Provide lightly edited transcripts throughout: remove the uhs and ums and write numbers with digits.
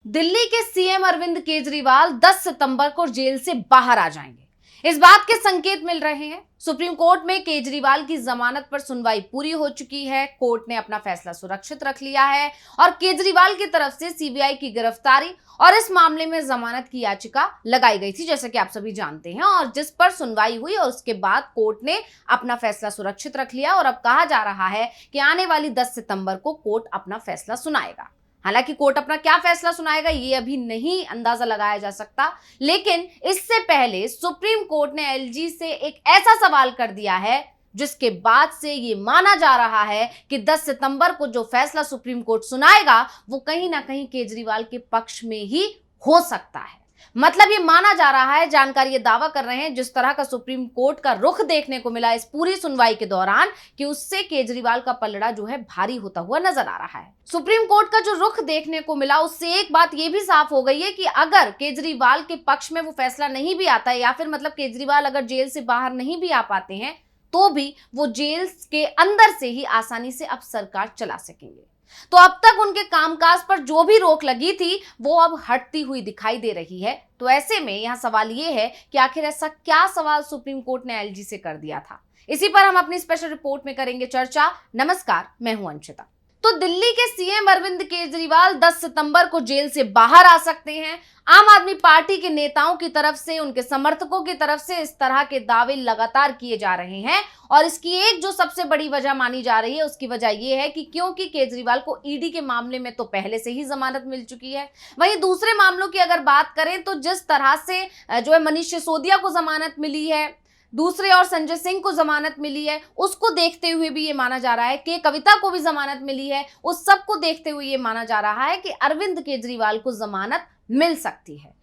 दिल्ली के सीएम अरविंद केजरीवाल 10 सितंबर को जेल से बाहर आ जाएंगे। इस बात के संकेत मिल रहे हैं। सुप्रीम कोर्ट में केजरीवाल की जमानत पर सुनवाई पूरी हो चुकी है। कोर्ट ने अपना फैसला सुरक्षित रख लिया है और केजरीवाल की तरफ से सीबीआई की गिरफ्तारी और इस मामले में जमानत की याचिका लगाई गई थी, जैसे कि आप सभी जानते हैं, और जिस पर सुनवाई हुई और उसके बाद कोर्ट ने अपना फैसला सुरक्षित रख लिया और अब कहा जा रहा है कि आने वाली 10 सितंबर को कोर्ट अपना फैसला सुनाएगा। हालांकि कोर्ट अपना क्या फैसला सुनाएगा ये अभी नहीं अंदाजा लगाया जा सकता, लेकिन इससे पहले सुप्रीम कोर्ट ने एलजी से एक ऐसा सवाल कर दिया है जिसके बाद से ये माना जा रहा है कि 10 सितंबर को जो फैसला सुप्रीम कोर्ट सुनाएगा वो कहीं ना कहीं केजरीवाल के पक्ष में ही हो सकता है। मतलब ये माना जा रहा है, जानकारी ये दावा कर रहे हैं, जिस तरह का सुप्रीम कोर्ट का रुख देखने को मिला इस पूरी सुनवाई के दौरान, कि उससे केजरीवाल का पलड़ा जो है भारी होता हुआ नजर आ रहा है। सुप्रीम कोर्ट का जो रुख देखने को मिला उससे एक बात ये भी साफ हो गई है कि अगर केजरीवाल के पक्ष में वो फैसला नहीं भी आता है, या फिर मतलब केजरीवाल अगर जेल से बाहर नहीं भी आ पाते हैं, तो भी वो जेल के अंदर से ही आसानी से अब सरकार चला सकेंगे। तो अब तक उनके कामकाज पर जो भी रोक लगी थी वो अब हटती हुई दिखाई दे रही है। तो ऐसे में यहां सवाल ये है कि आखिर ऐसा क्या सवाल सुप्रीम कोर्ट ने एलजी से कर दिया था। इसी पर हम अपनी स्पेशल रिपोर्ट में करेंगे चर्चा। नमस्कार, मैं हूं अंशिता। तो दिल्ली के सीएम अरविंद केजरीवाल 10 सितंबर को जेल से बाहर आ सकते हैं। आम आदमी पार्टी के नेताओं की तरफ से, उनके समर्थकों की तरफ से इस तरह के दावे लगातार किए जा रहे हैं और इसकी एक जो सबसे बड़ी वजह मानी जा रही है उसकी वजह यह है कि क्योंकि केजरीवाल को ईडी के मामले में तो पहले से ही जमानत मिल चुकी है। वहीं दूसरे मामलों की अगर बात करें तो जिस तरह से जो है मनीष सिसोदिया को जमानत मिली है, दूसरे और संजय सिंह को जमानत मिली है, उसको देखते हुए भी ये माना जा रहा है कि कविता को भी जमानत मिली है, उस सब को देखते हुए ये माना जा रहा है कि अरविंद केजरीवाल को जमानत मिल सकती है।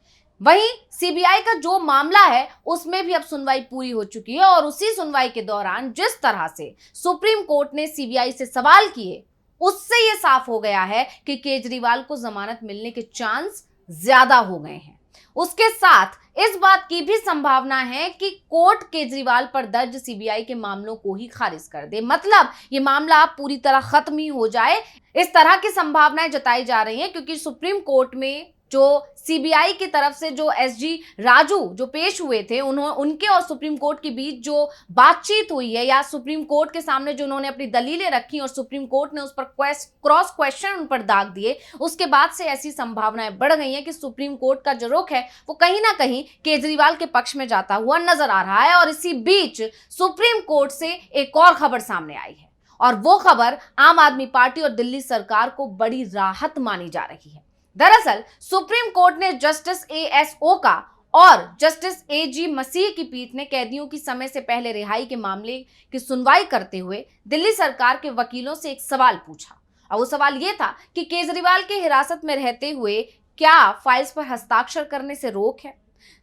वहीं सीबीआई का जो मामला है उसमें भी अब सुनवाई पूरी हो चुकी है और उसी सुनवाई के दौरान जिस तरह से सुप्रीम कोर्ट ने सीबीआई से सवाल किए उससे ये साफ हो गया है कि केजरीवाल को जमानत मिलने के चांस ज्यादा हो गए हैं। उसके साथ इस बात की भी संभावना है कि कोर्ट केजरीवाल पर दर्ज सीबीआई के मामलों को ही खारिज कर दे, मतलब ये मामला पूरी तरह खत्म ही हो जाए, इस तरह की संभावनाएं जताई जा रही हैं। क्योंकि सुप्रीम कोर्ट में जो सीबीआई की तरफ से जो एसजी राजू जो पेश हुए थे, उनके और सुप्रीम कोर्ट के बीच जो बातचीत हुई है, या सुप्रीम कोर्ट के सामने जो उन्होंने अपनी दलीलें रखी और सुप्रीम कोर्ट ने उस पर क्रॉस क्वेश्चन उन पर दाग दिए, उसके बाद से ऐसी संभावनाएं बढ़ गई हैं कि सुप्रीम कोर्ट का जो रुख है वो कहीं ना कहीं केजरीवाल के पक्ष में जाता हुआ नजर आ रहा है। और इसी बीच सुप्रीम कोर्ट से एक और खबर सामने आई है और वो खबर आम आदमी पार्टी और दिल्ली सरकार को बड़ी राहत मानी जा रही है। दरअसल सुप्रीम कोर्ट ने जस्टिस एएसओ का और जस्टिस एजी मसीह की पीठ ने कैदियों की समय से पहले रिहाई के मामले की सुनवाई करते हुए दिल्ली सरकार के वकीलों से एक सवाल पूछा। और वो सवाल ये था कि केजरीवाल के हिरासत में रहते हुए क्या फाइल्स पर हस्ताक्षर करने से रोक है।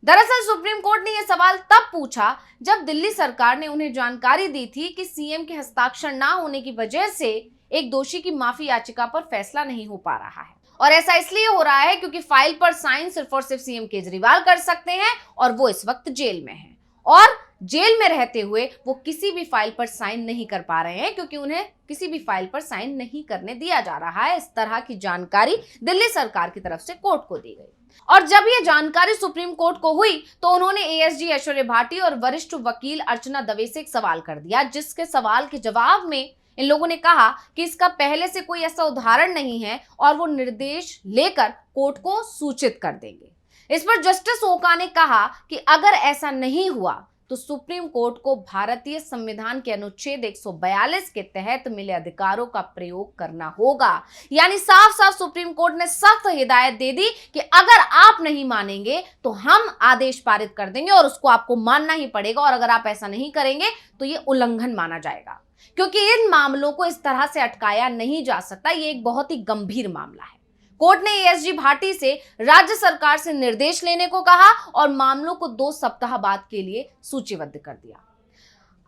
दरअसल सुप्रीम कोर्ट ने यह सवाल तब पूछा जब दिल्ली सरकार ने उन्हें जानकारी दी थी कि सीएम के हस्ताक्षर ना होने की वजह से एक दोषी की माफी याचिका पर फैसला नहीं हो पा रहा है। और ऐसा इसलिए हो रहा है क्योंकि फाइल पर साइन सिर्फ और सिर्फ सीएम केजरीवाल कर सकते हैं और वो इस वक्त जेल में हैं। और जेल में रहते हुए वो किसी भी फाइल पर साइन नहीं कर पा रहे हैं क्योंकि उन्हें किसी भी फाइल पर साइन नहीं करने दिया जा रहा है। इस तरह की जानकारी दिल्ली सरकार की तरफ से कोर्ट को दी गई। और जब ये जानकारी सुप्रीम कोर्ट को हुई तो उन्होंने एएसजी ऐश्वर्या भाटी और वरिष्ठ वकील अर्चना दवे से एक सवाल कर दिया, जिसके सवाल के जवाब में इन लोगों ने कहा कि इसका पहले से कोई ऐसा उदाहरण नहीं है और वो निर्देश लेकर कोर्ट को सूचित कर देंगे। इस पर जस्टिस ओका ने कहा कि अगर ऐसा नहीं हुआ तो सुप्रीम कोर्ट को भारतीय संविधान के अनुच्छेद 142 के तहत मिले अधिकारों का प्रयोग करना होगा। यानी साफ साफ सुप्रीम कोर्ट ने सख्त हिदायत दे दी कि अगर आप नहीं मानेंगे तो हम आदेश पारित कर देंगे और उसको आपको मानना ही पड़ेगा, और अगर आप ऐसा नहीं करेंगे तो ये उल्लंघन माना जाएगा। क्योंकि इन मामलों को इस तरह से अटकाया नहीं जा सकता, ये एक बहुत ही गंभीर मामला है। कोर्ट ने एएसजी भाटी से राज्य सरकार से निर्देश लेने को कहा और मामलों को 2 सप्ताह बाद के लिए सूचीबद्ध कर दिया।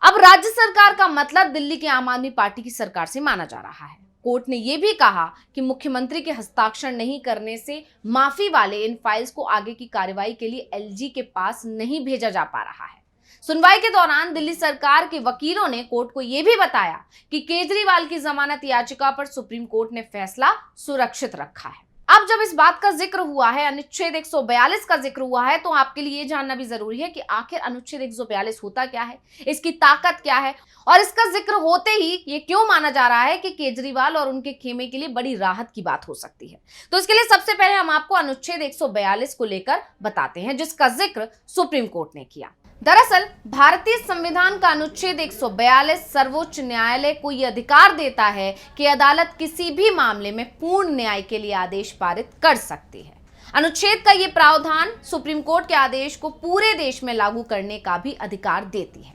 अब राज्य सरकार का मतलब दिल्ली की आम आदमी पार्टी की सरकार से माना जा रहा है। कोर्ट ने यह भी कहा कि मुख्यमंत्री के हस्ताक्षर नहीं करने से माफी वाले इन फाइल्स को आगे की कार्रवाई के लिए एलजी के पास नहीं भेजा जा पा रहा है। सुनवाई के दौरान दिल्ली सरकार के वकीलों ने कोर्ट को यह भी बताया कि केजरीवाल की जमानत याचिका पर सुप्रीम कोर्ट ने फैसला सुरक्षित रखा है। अब जब इस बात का जिक्र हुआ है, अनुच्छेद 142 का जिक्र हुआ है, तो आपके लिए ये जानना भी जरूरी है कि आखिर अनुच्छेद 142 होता क्या है, इसकी ताकत क्या है, और इसका जिक्र होते ही ये क्यों माना जा रहा है कि केजरीवाल और उनके खेमे के लिए बड़ी राहत की बात हो सकती है। तो इसके लिए सबसे पहले हम आपको अनुच्छेद 142 को लेकर बताते हैं, जिसका जिक्र सुप्रीम कोर्ट ने किया। दरअसल भारतीय संविधान का अनुच्छेद 142 सर्वोच्च न्यायालय को यह अधिकार देता है कि अदालत किसी भी मामले में पूर्ण न्याय के लिए आदेश पारित कर सकती है। अनुच्छेद का यह प्रावधान सुप्रीम कोर्ट के आदेश को पूरे देश में लागू करने का भी अधिकार देती है।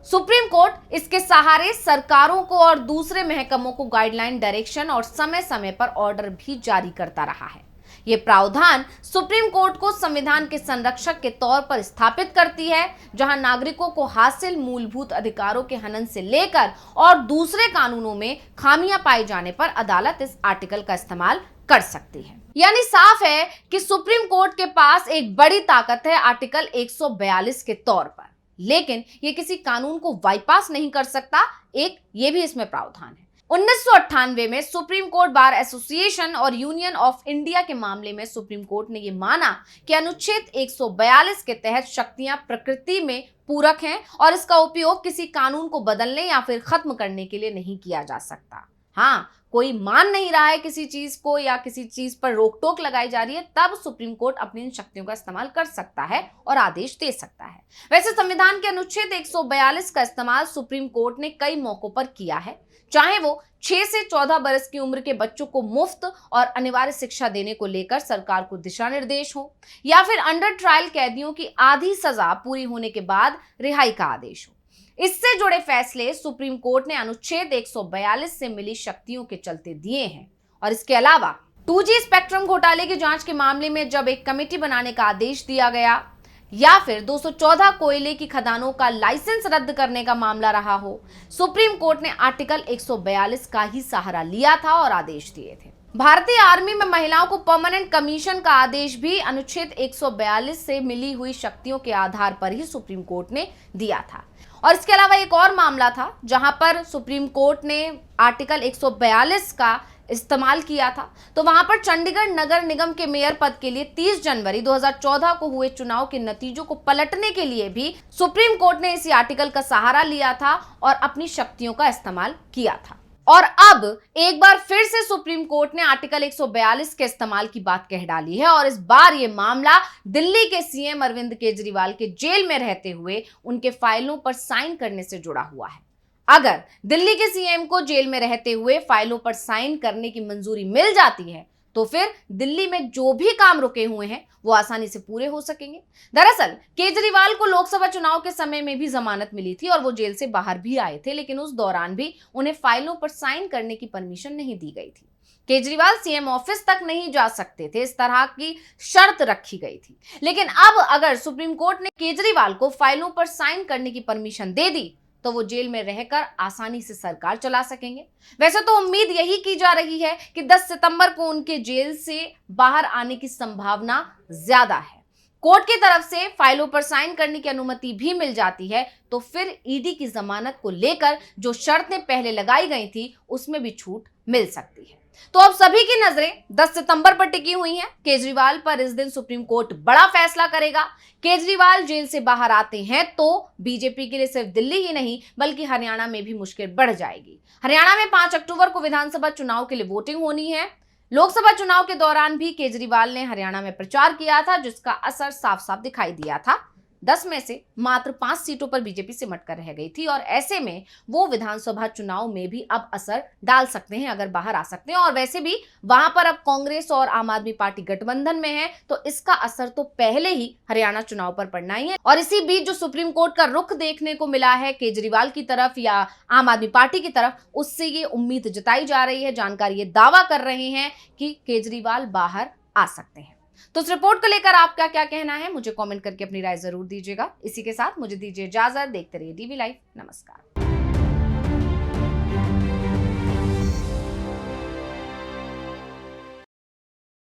सुप्रीम कोर्ट इसके सहारे सरकारों को और दूसरे महकमों को गाइडलाइन, डायरेक्शन और समय समय पर ऑर्डर भी जारी करता रहा है। ये प्रावधान सुप्रीम कोर्ट को संविधान के संरक्षक के तौर पर स्थापित करती है, जहां नागरिकों को हासिल मूलभूत अधिकारों के हनन से लेकर और दूसरे कानूनों में खामियां पाए जाने पर अदालत इस आर्टिकल का इस्तेमाल कर सकती है। यानी साफ है कि सुप्रीम कोर्ट के पास एक बड़ी ताकत है आर्टिकल 142 के तौर पर, लेकिन यह किसी कानून को बाईपास नहीं कर सकता। एक ये भी इसमें प्रावधान है। 1998 में सुप्रीम कोर्ट बार एसोसिएशन और यूनियन ऑफ इंडिया के मामले में सुप्रीम कोर्ट ने यह माना कि अनुच्छेद 142 के तहत शक्तियां प्रकृति में पूरक हैं और इसका उपयोग किसी कानून को बदलने या फिर खत्म करने के लिए नहीं किया जा सकता। हाँ, कोई मान नहीं रहा है किसी चीज को या किसी चीज पर रोक टोक लगाई जा रही है, तब सुप्रीम कोर्ट अपनी इन शक्तियों का इस्तेमाल कर सकता है और आदेश दे सकता है। वैसे संविधान के अनुच्छेद 142 का इस्तेमाल सुप्रीम कोर्ट ने कई मौकों पर किया है, चाहे वो 6 से 14 बरस की उम्र के बच्चों को मुफ्त और अनिवार्य शिक्षा देने को लेकर सरकार को दिशा निर्देश हो, या फिर अंडर ट्रायल कैदियों की आधी सजा पूरी होने के बाद रिहाई का आदेश हो। इससे जुड़े फैसले सुप्रीम कोर्ट ने अनुच्छेद 142 से मिली शक्तियों के चलते दिए हैं। और इसके अलावा 2G स्पेक्ट्रम घोटाले की जांच के मामले में जब एक कमेटी बनाने का आदेश दिया गया, या फिर 214 कोयले की खदानों का लाइसेंस रद्द करने का मामला रहा हो, सुप्रीम कोर्ट ने आर्टिकल 142 का ही सहारा लिया था और आदेश दिए थे। भारतीय आर्मी में महिलाओं को परमानेंट कमीशन का आदेश भी अनुच्छेद 142 से मिली हुई शक्तियों के आधार पर ही सुप्रीम कोर्ट ने दिया था। और इसके अलावा एक और मामला था जहां पर सुप्रीम कोर्ट ने आर्टिकल 142 का इस्तेमाल किया था, तो वहां पर चंडीगढ़ नगर निगम के मेयर पद के लिए 30 जनवरी 2014 को हुए चुनाव के नतीजों को पलटने के लिए भी सुप्रीम कोर्ट ने इसी आर्टिकल का सहारा लिया था और अपनी शक्तियों का इस्तेमाल किया था। और अब एक बार फिर से सुप्रीम कोर्ट ने आर्टिकल 142 के इस्तेमाल की बात कह डाली है, और इस बार यह मामला दिल्ली के सीएम अरविंद केजरीवाल के जेल में रहते हुए उनके फाइलों पर साइन करने से जुड़ा हुआ है। अगर दिल्ली के सीएम को जेल में रहते हुए फाइलों पर साइन करने की मंजूरी मिल जाती है, तो फिर दिल्ली में जो भी काम रुके हुए हैं वो आसानी से पूरे हो सकेंगे। दरअसल केजरीवाल को लोकसभा चुनाव के समय में भी जमानत मिली थी और वो जेल से बाहर भी आए थे, लेकिन उस दौरान भी उन्हें फाइलों पर साइन करने की परमिशन नहीं दी गई थी। केजरीवाल सीएम ऑफिस तक नहीं जा सकते थे, इस तरह की शर्त रखी गई थी। लेकिन अब अगर सुप्रीम कोर्ट ने केजरीवाल को फाइलों पर साइन करने की परमिशन दे दी, तो वो जेल में रहकर आसानी से सरकार चला सकेंगे। वैसे तो उम्मीद यही की जा रही है कि 10 सितंबर को उनके जेल से बाहर आने की संभावना ज्यादा है। कोर्ट की तरफ से फाइलों पर साइन करने की अनुमति भी मिल जाती है, तो फिर ईडी की जमानत को लेकर जो शर्तें पहले लगाई गई थी उसमें भी छूट मिल सकती है। तो अब सभी की नजरें 10 सितंबर पर टिकी हुई हैं। केजरीवाल पर इस दिन सुप्रीम कोर्ट बड़ा फैसला करेगा। केजरीवाल जेल से बाहर आते हैं तो बीजेपी के लिए सिर्फ दिल्ली ही नहीं बल्कि हरियाणा में भी मुश्किल बढ़ जाएगी। हरियाणा में 5 अक्टूबर को विधानसभा चुनाव के लिए वोटिंग होनी है। लोकसभा चुनाव के दौरान भी केजरीवाल ने हरियाणा में प्रचार किया था, जिसका असर साफ साफ दिखाई दिया था। 10 में से मात्र 5 सीटों पर बीजेपी सिमट कर रह गई थी, और ऐसे में वो विधानसभा चुनाव में भी अब असर डाल सकते हैं अगर बाहर आ सकते हैं। और वैसे भी वहां पर अब कांग्रेस और आम आदमी पार्टी गठबंधन में है, तो इसका असर तो पहले ही हरियाणा चुनाव पर पड़ना ही है। और इसी बीच जो सुप्रीम कोर्ट का रुख देखने को मिला है केजरीवाल की तरफ या आम आदमी पार्टी की तरफ, उससे ये उम्मीद जताई जा रही है, जानकार ये दावा कर रहे हैं कि केजरीवाल बाहर आ सकते हैं। तो इस रिपोर्ट को लेकर आपका क्या कहना है, मुझे कमेंट करके अपनी राय जरूर दीजिएगा। इसी के साथ मुझे दीजिए इजाजत। देखते रहिए डीवी लाइव। नमस्कार।